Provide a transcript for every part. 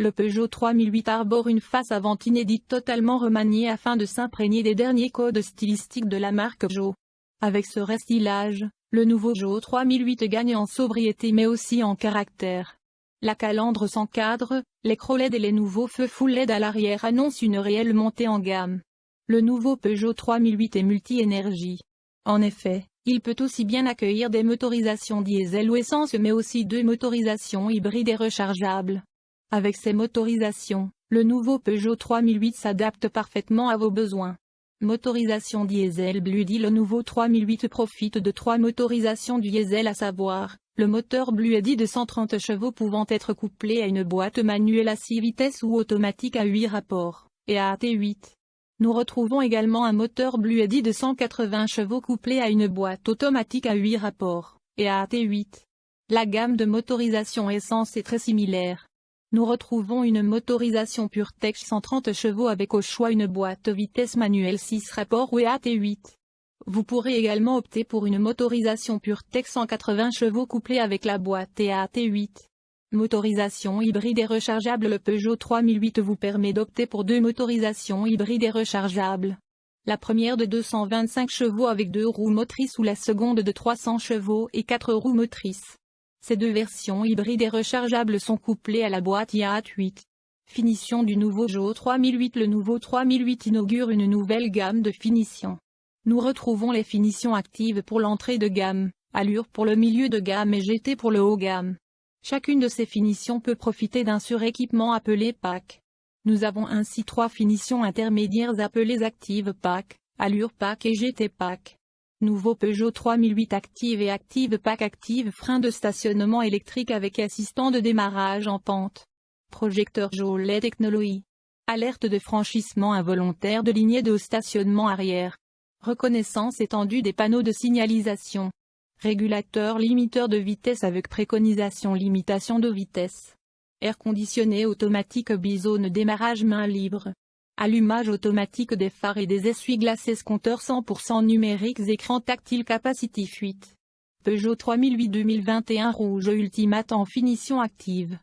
Le Peugeot 3008 arbore une face avant inédite totalement remaniée afin de s'imprégner des derniers codes stylistiques de la marque Peugeot. Avec ce restylage, le nouveau Peugeot 3008 gagne en sobriété mais aussi en caractère. La calandre sans cadre, l'écran LED et les nouveaux feux full LED à l'arrière annoncent une réelle montée en gamme. Le nouveau Peugeot 3008 est multi-énergie. En effet, il peut aussi bien accueillir des motorisations diesel ou essence mais aussi deux motorisations hybrides et rechargeables. Avec ces motorisations, le nouveau Peugeot 3008 s'adapte parfaitement à vos besoins. Motorisation diesel Blue-D. Le nouveau 3008 profite de trois motorisations diesel à savoir, le moteur Blue-D de 130 chevaux pouvant être couplé à une boîte manuelle à 6 vitesses ou automatique à 8 rapports, et à AT8. Nous retrouvons également un moteur Blue-D de 180 chevaux couplé à une boîte automatique à 8 rapports, et à AT8. La gamme de motorisation essence est très similaire. Nous retrouvons une motorisation PureTech 130 chevaux avec au choix une boîte vitesse manuelle 6 rapports ou AT8. Vous pourrez également opter pour une motorisation PureTech 180 chevaux couplée avec la boîte et AT8. Motorisation hybride et rechargeable. Le Peugeot 3008 vous permet d'opter pour deux motorisations hybrides et rechargeables. La première de 225 chevaux avec 2 roues motrices ou la seconde de 300 chevaux et 4 roues motrices. Ces deux versions hybrides et rechargeables sont couplées à la boîte AT8. Finition du nouveau Peugeot 3008. Le nouveau 3008 inaugure une nouvelle gamme de finitions. Nous retrouvons les finitions actives pour l'entrée de gamme, Allure pour le milieu de gamme et GT pour le haut gamme. Chacune de ces finitions peut profiter d'un suréquipement appelé Pack. Nous avons ainsi trois finitions intermédiaires appelées Active Pack, Allure Pack et GT Pack. Nouveau Peugeot 3008 Active et Active Pack. Active frein de stationnement électrique avec assistant de démarrage en pente. Projecteur Peugeot LED technologie. Alerte de franchissement involontaire de lignée de stationnement arrière. Reconnaissance étendue des panneaux de signalisation. Régulateur limiteur de vitesse avec préconisation limitation de vitesse. Air conditionné automatique bizone démarrage main libre. Allumage automatique des phares et des essuie-glaces. Compteur 100% numériques. Écran tactile Capacity fuite. Peugeot 3008 2021 rouge Ultimate en finition active.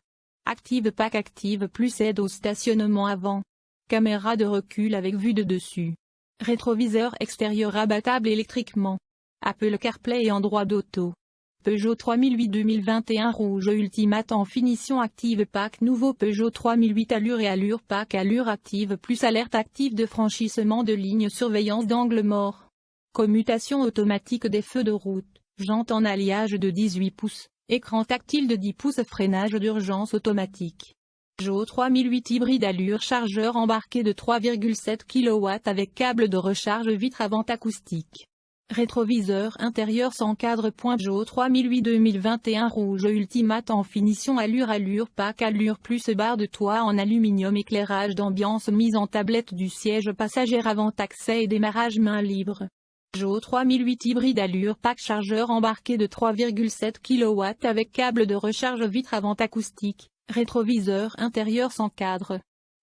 Active Pack Active Plus aide au stationnement avant. Caméra de recul avec vue de dessus. Rétroviseur extérieur abattable électriquement. Apple CarPlay et Android Auto. Peugeot 3008 2021 rouge Ultimate en finition active Pack. Nouveau Peugeot 3008 Allure et Allure Pack. Allure active plus alerte active de franchissement de ligne, surveillance d'angle mort. Commutation automatique des feux de route, jantes en alliage de 18 pouces, écran tactile de 10 pouces. Freinage d'urgence automatique. Peugeot 3008 hybride Allure chargeur embarqué de 3,7 kW avec câble de recharge vitre avant acoustique. Rétroviseur intérieur sans cadre. Peugeot 3008 2021 rouge Ultimate en finition Allure Allure Pack Allure plus barre de toit en aluminium. Éclairage d'ambiance mise en tablette du siège passager avant accès et démarrage main libre. Peugeot 3008 hybride Allure Pack chargeur embarqué de 3,7 kW avec câble de recharge vitre avant acoustique. Rétroviseur intérieur sans cadre.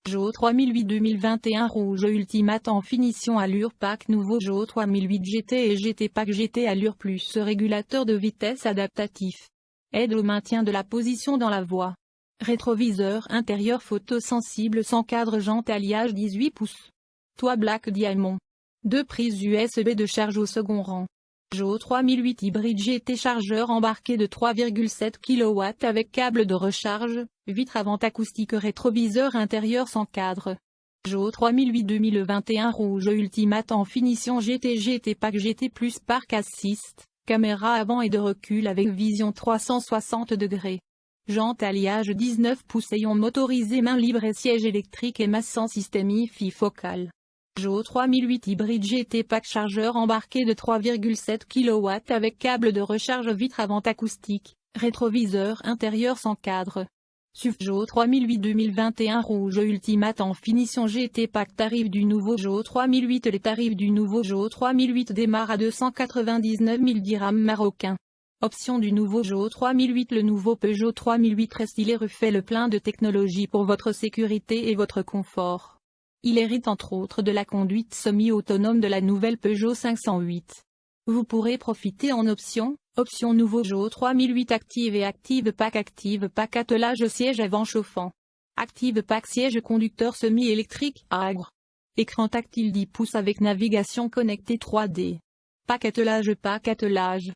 Peugeot 3008 2021 rouge Ultimate en finition Allure Pack. Nouveau Peugeot 3008 GT et GT Pack. GT Allure Plus régulateur de vitesse adaptatif. Aide au maintien de la position dans la voie. Rétroviseur intérieur photosensible sans cadre. Jantes alliage 18 pouces. Toit Black Diamond. 2 prises USB de charge au second rang. Peugeot 3008 hybride GT chargeur embarqué de 3,7 kW avec câble de recharge, vitre avant acoustique. Rétroviseur intérieur sans cadre. Peugeot 3008 2021 rouge Ultimate en finition GT GT Pack GT Plus Park Assist, caméra avant et de recul avec vision 360 degrés. Jantes alliage 19 pouces ayant motorisé main libre et siège électrique et masse sans système hi-fi focal. Peugeot 3008 hybride GT Pack chargeur embarqué de 3,7 kW avec câble de recharge vitre avant acoustique, rétroviseur intérieur sans cadre. Peugeot 3008 2021 rouge Ultimate en finition GT Pack. Tarif du nouveau Peugeot 3008. Les tarifs du nouveau Peugeot 3008 démarrent à 299 000 dirhams marocains. Option du nouveau Peugeot 3008. Le nouveau Peugeot 3008 Restylé refait le plein de technologie pour votre sécurité et votre confort. Il hérite entre autres de la conduite semi-autonome de la nouvelle Peugeot 508. Vous pourrez profiter en option nouveau Peugeot 3008 Active et Active Pack attelage siège avant chauffant. Active Pack siège conducteur semi-électrique Agre. Écran tactile 10 pouces avec navigation connectée 3D. Pack attelage.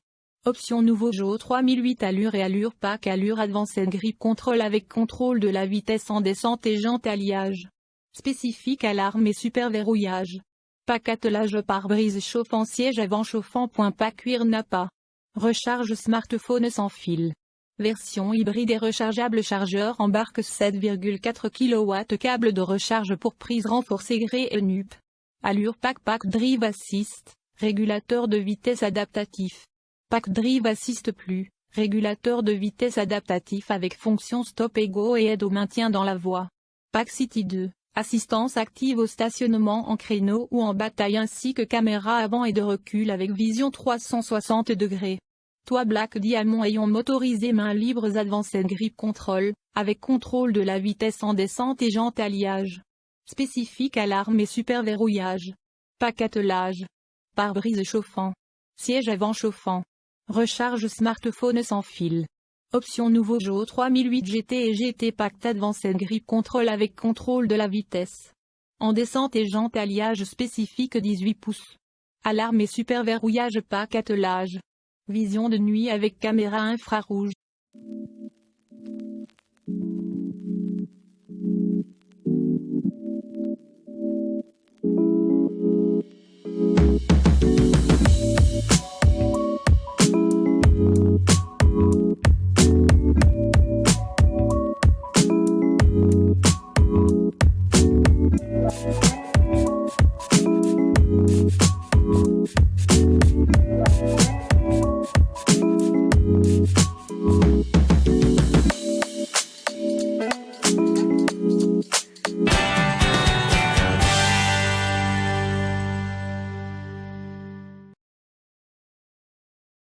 Option nouveau JO 3008 allure et allure Pack allure Advanced Grip Control avec contrôle de la vitesse en descente et jante alliage. Spécifique alarme et super verrouillage. Pack attelage pare-brise chauffant siège avant chauffant. Pack cuir Nappa. Recharge smartphone sans fil. Version hybride et rechargeable chargeur embarque 7,4 kW câble de recharge pour prise renforcée gré et NUP. Allure Pack Drive Assist, régulateur de vitesse adaptatif. Pack Drive Assist Plus, régulateur de vitesse adaptatif avec fonction stop et go et aide au maintien dans la voie. Pack City 2, assistance active au stationnement en créneau ou en bataille ainsi que caméra avant et de recul avec vision 360 degrés. Toit Black Diamond ayant motorisé mains libres Advanced Grip Control, avec contrôle de la vitesse en descente et jante alliage. Spécifique alarme et super verrouillage. Pack attelage. Pare-brise chauffant. Siège avant chauffant. Recharge smartphone sans fil. Option nouveau JO 3008 GT et GT Pack Advanced Grip Control avec contrôle de la vitesse. En descente et jante alliage spécifique 18 pouces. Alarme et super verrouillage Pack attelage. Vision de nuit avec caméra infrarouge.